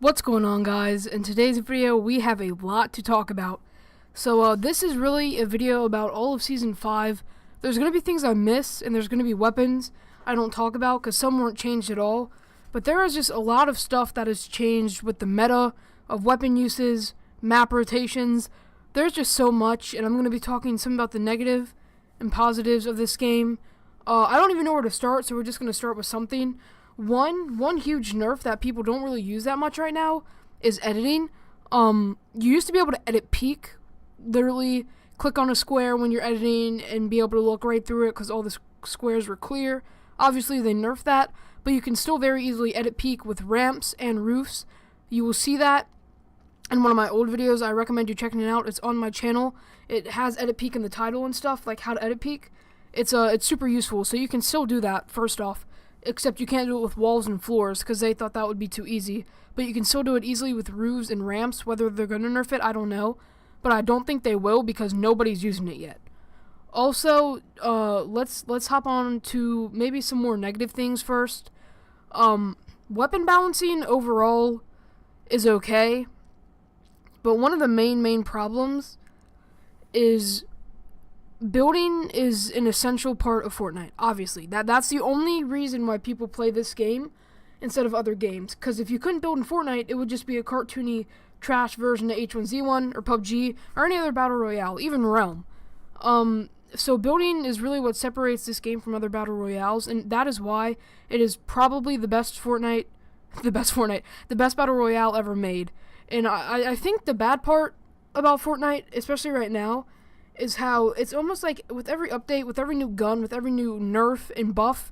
What's going on, guys? In today's video we have a lot to talk about. So this is really a video about all of Season 5. There's going to be things I miss, and there's going to be weapons I don't talk about because some weren't changed at all. But there is just a lot of stuff that has changed with the meta of weapon uses, map rotations. There's just so much, and I'm going to be talking some about the negative and positives of this game. I don't even know where to start, so we're just going to start with something. One huge nerf that people don't really use that much right now is editing. You used to be able to edit peak, literally click on a square when you're editing and be able to look right through it because all the squares were clear. Obviously they nerfed that, but you can still very easily edit peak with ramps and roofs. You will see that in one of my old videos. I recommend you checking it out. It's on my channel. It has edit peak in the title and stuff, like how to edit peak. It's super useful, so you can still do that first off. Except you can't do it with walls and floors because they thought that would be too easy. But you can still do it easily with roofs and ramps. Whether they're going to nerf it, I don't know. But I don't think they will because nobody's using it yet. Also, let's hop on to maybe some more negative things first. Weapon balancing overall is okay. But one of the main problems is building is an essential part of Fortnite, obviously. That's the only reason why people play this game instead of other games. Because if you couldn't build in Fortnite, it would just be a cartoony trash version of H1Z1 or PUBG or any other Battle Royale, even Realm. So building is really what separates this game from other Battle Royales, and that is why it is probably the best Battle Royale ever made. And I think the bad part about Fortnite, especially right now, is how it's almost like with every update, with every new gun, with every new nerf and buff,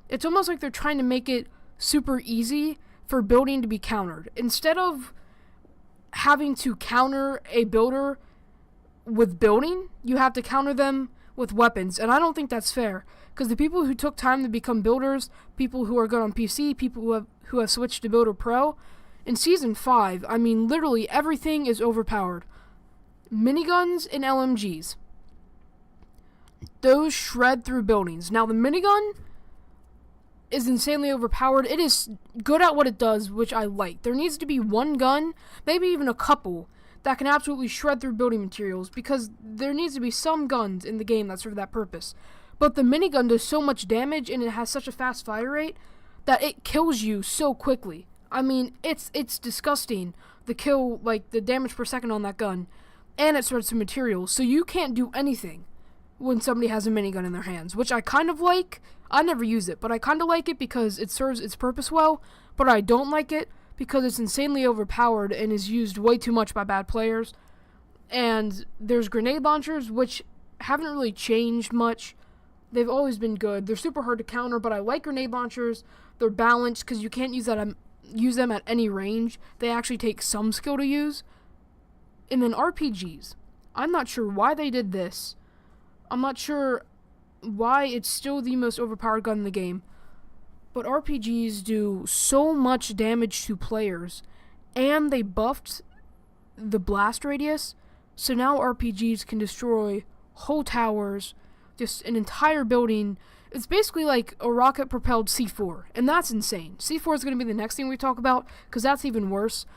it's almost like they're trying to make it super easy for building to be countered. Instead of having to counter a builder with building, you have to counter them with weapons. And I don't think that's fair, because the people who took time to become builders, people who are good on PC, people who have switched to Builder Pro, in Season 5, I mean, literally everything is overpowered. Miniguns and LMGs. Those shred through buildings. Now, the minigun is insanely overpowered. It is good at what it does, which I like. There needs to be one gun, maybe even a couple, that can absolutely shred through building materials, because there needs to be some guns in the game that serve that purpose. But the minigun does so much damage, and it has such a fast fire rate, that it kills you so quickly. I mean, it's disgusting, the damage per second on that gun. And it spreads through materials, so you can't do anything when somebody has a minigun in their hands, which I kind of like. I never use it, but I kind of like it because it serves its purpose well, but I don't like it because it's insanely overpowered and is used way too much by bad players. And there's grenade launchers, which haven't really changed much. They've always been good. They're super hard to counter, but I like grenade launchers. They're balanced because you can't use them at any range. They actually take some skill to use. And then RPGs. I'm not sure why they did this. I'm not sure why it's still the most overpowered gun in the game. But RPGs do so much damage to players. And they buffed the blast radius. So now RPGs can destroy whole towers, just an entire building. It's basically like a rocket-propelled C4. And that's insane. C4 is going to be the next thing we talk about, because that's even worse.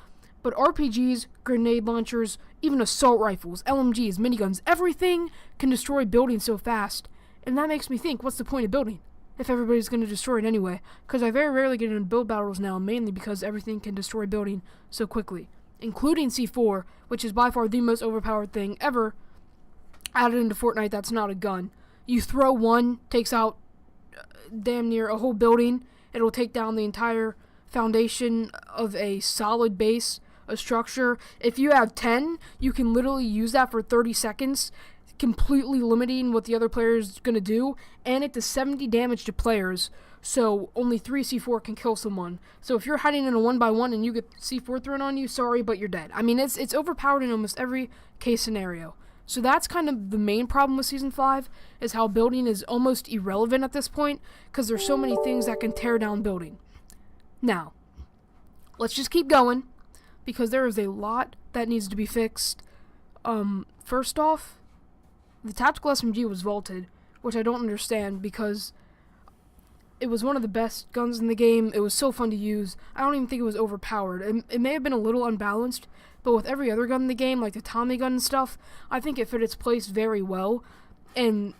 But RPGs, grenade launchers, even assault rifles, LMGs, miniguns, everything can destroy buildings so fast. And that makes me think, what's the point of building if everybody's going to destroy it anyway? Because I very rarely get into build battles now, mainly because everything can destroy building so quickly. Including C4, which is by far the most overpowered thing ever added into Fortnite that's not a gun. You throw one, takes out damn near a whole building. It'll take down the entire foundation of a solid base, a structure. If you have 10, you can literally use that for 30 seconds, completely limiting what the other player is going to do, and it does 70 damage to players, so only 3 C4 can kill someone. So if you're hiding in a 1x1 and you get C4 thrown on you, sorry, but you're dead. I mean, it's overpowered in almost every case scenario. So that's kind of the main problem with Season 5, is how building is almost irrelevant at this point, because there's so many things that can tear down building. Now, let's just keep going, because there is a lot that needs to be fixed. First off, the tactical SMG was vaulted, which I don't understand, because It was one of the best guns in the game. It was so fun to use. I don't even think it was overpowered. It may have been a little unbalanced, but with every other gun in the game, like the Tommy gun and stuff, I think it fit its place very well. And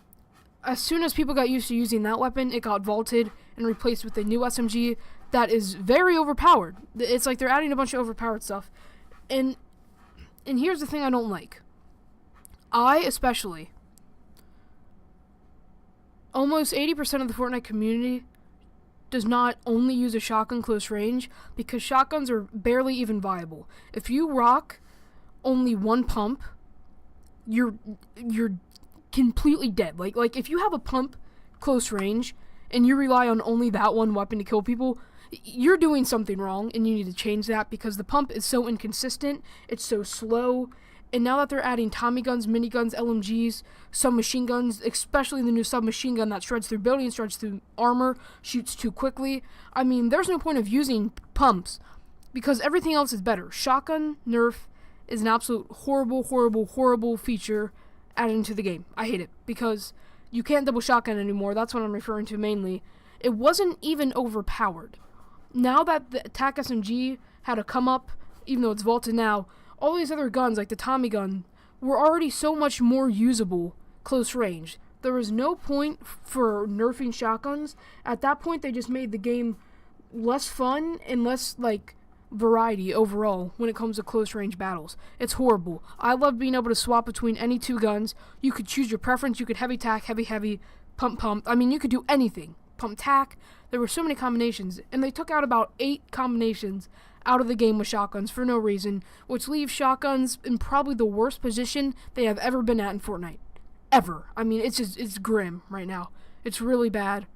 as soon as people got used to using that weapon, it got vaulted and replaced with a new SMG that is very overpowered. It's like they're adding a bunch of overpowered stuff. And here's the thing I don't like. I especially, almost 80% of the Fortnite community does not only use a shotgun close range because shotguns are barely even viable. If you rock only one pump, you're completely dead. Like if you have a pump close range and you rely on only that one weapon to kill people, you're doing something wrong and you need to change that because the pump is so inconsistent, it's so slow. And now that they're adding Tommy guns, miniguns, LMGs, submachine guns, especially the new submachine gun that shreds through buildings, shreds through armor, shoots too quickly, I mean, there's no point of using pumps because everything else is better. Shotgun nerf is an absolute horrible feature added into the game. I hate it because you can't double shotgun anymore. That's what I'm referring to mainly. It wasn't even overpowered. Now that the attack SMG had a come up, even though it's vaulted now, all these other guns, like the Tommy gun, were already so much more usable close range. There was no point for nerfing shotguns. At that point, they just made the game less fun and less, variety overall when it comes to close range battles. It's horrible. I love being able to swap between any two guns. You could choose your preference. You could heavy tack, heavy, pump. I mean, you could do anything. Pump tack. There were so many combinations, and they took out about 8 combinations out of the game with shotguns for no reason, which leaves shotguns in probably the worst position they have ever been at in Fortnite. Ever. I mean, it's grim right now. It's really bad.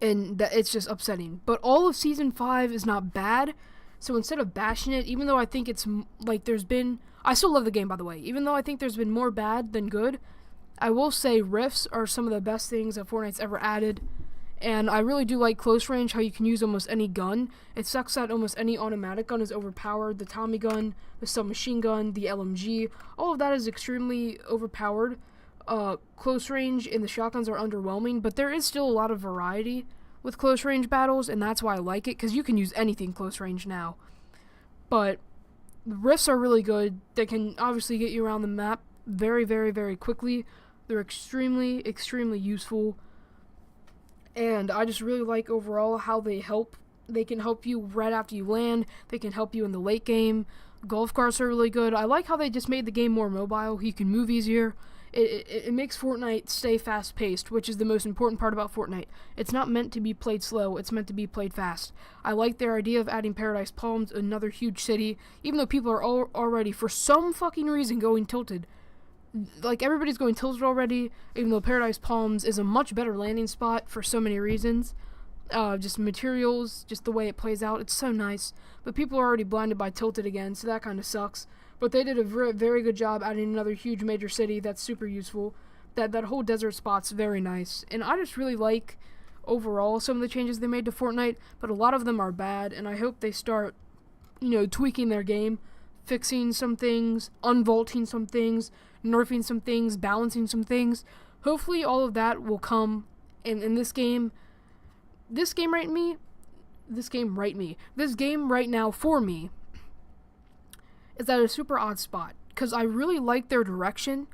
And it's just upsetting. But all of Season 5 is not bad, so instead of bashing it, even though I think it's, I still love the game, by the way. Even though I think there's been more bad than good, I will say rifts are some of the best things that Fortnite's ever added. And I really do like close range, how you can use almost any gun. It sucks that almost any automatic gun is overpowered. The Tommy gun, the submachine gun, the LMG, all of that is extremely overpowered. Close range and the shotguns are underwhelming, but there is still a lot of variety with close range battles, and that's why I like it, because you can use anything close range now. But the rifts are really good. They can obviously get you around the map very quickly. They're extremely useful. And I just really like overall how they help. They can help you right after you land. They can help you in the late game. Golf carts are really good. I like how they just made the game more mobile. You can move easier. It makes Fortnite stay fast-paced, which is the most important part about Fortnite. It's not meant to be played slow. It's meant to be played fast. I like their idea of adding Paradise Palms, another huge city, even though people are already, for some fucking reason, going tilted. Like, everybody's going tilted already, even though Paradise Palms is a much better landing spot for so many reasons. Just materials, just the way it plays out, it's so nice. But people are already blinded by tilted again, so that kind of sucks. But they did a very good job adding another huge major city that's super useful. That whole desert spot's very nice. And I just really like, overall, some of the changes they made to Fortnite, but a lot of them are bad, and I hope they start, tweaking their game, fixing some things, unvaulting some things, nerfing some things, balancing some things. Hopefully all of that will come in this game. This game right now for me is at a super odd spot, because I really like their direction,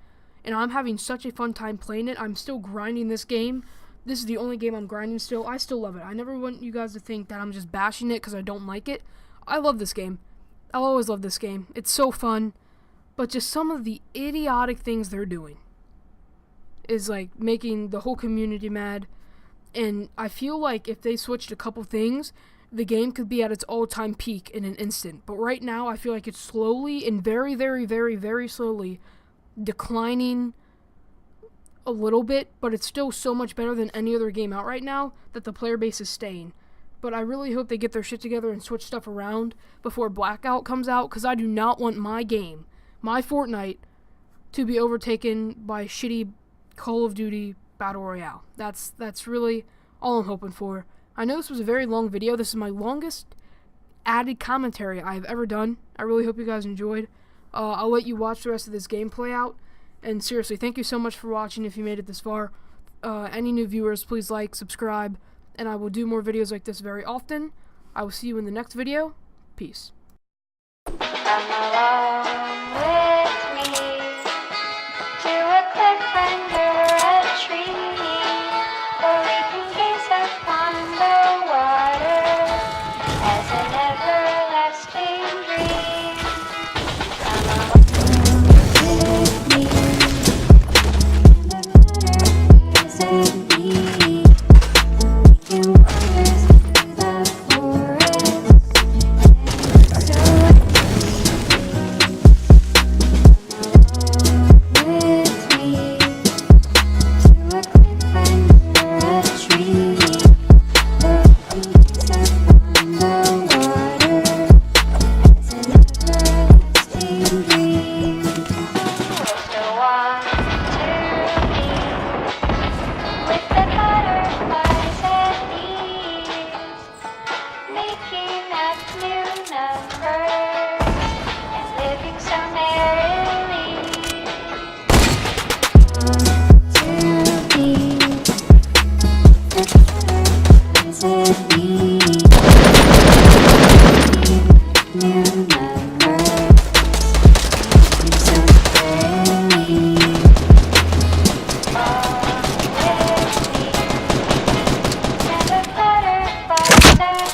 and I'm having such a fun time playing it. I'm still grinding this game. This is the only game I'm grinding still. I still love it. I never want you guys to think that I'm just bashing it because I don't like it. I love this game. I'll always love this game. It's so fun. But just some of the idiotic things they're doing is making the whole community mad. And I feel like if they switched a couple things, the game could be at its all-time peak in an instant. But right now, I feel like it's slowly and very slowly declining a little bit, but it's still so much better than any other game out right now that the player base is staying. But I really hope they get their shit together and switch stuff around before Blackout comes out, because I do not want my game, my Fortnite, to be overtaken by shitty Call of Duty Battle Royale. That's really all I'm hoping for. I know this was a very long video. This is my longest added commentary I've ever done. I really hope you guys enjoyed. I'll let you watch the rest of this gameplay out. And seriously, thank you so much for watching if you made it this far. Any new viewers, please like, subscribe, and I will do more videos like this very often. I will see you in the next video. Peace. Come along with me to a cliff under a tree, where we can gaze upon the water as an everlasting dream. Come along with me, and the me, we can wander through the forest. Making up new numbers and living so merrily. To be the me, new numbers, living so merrily. With me and the butterflies that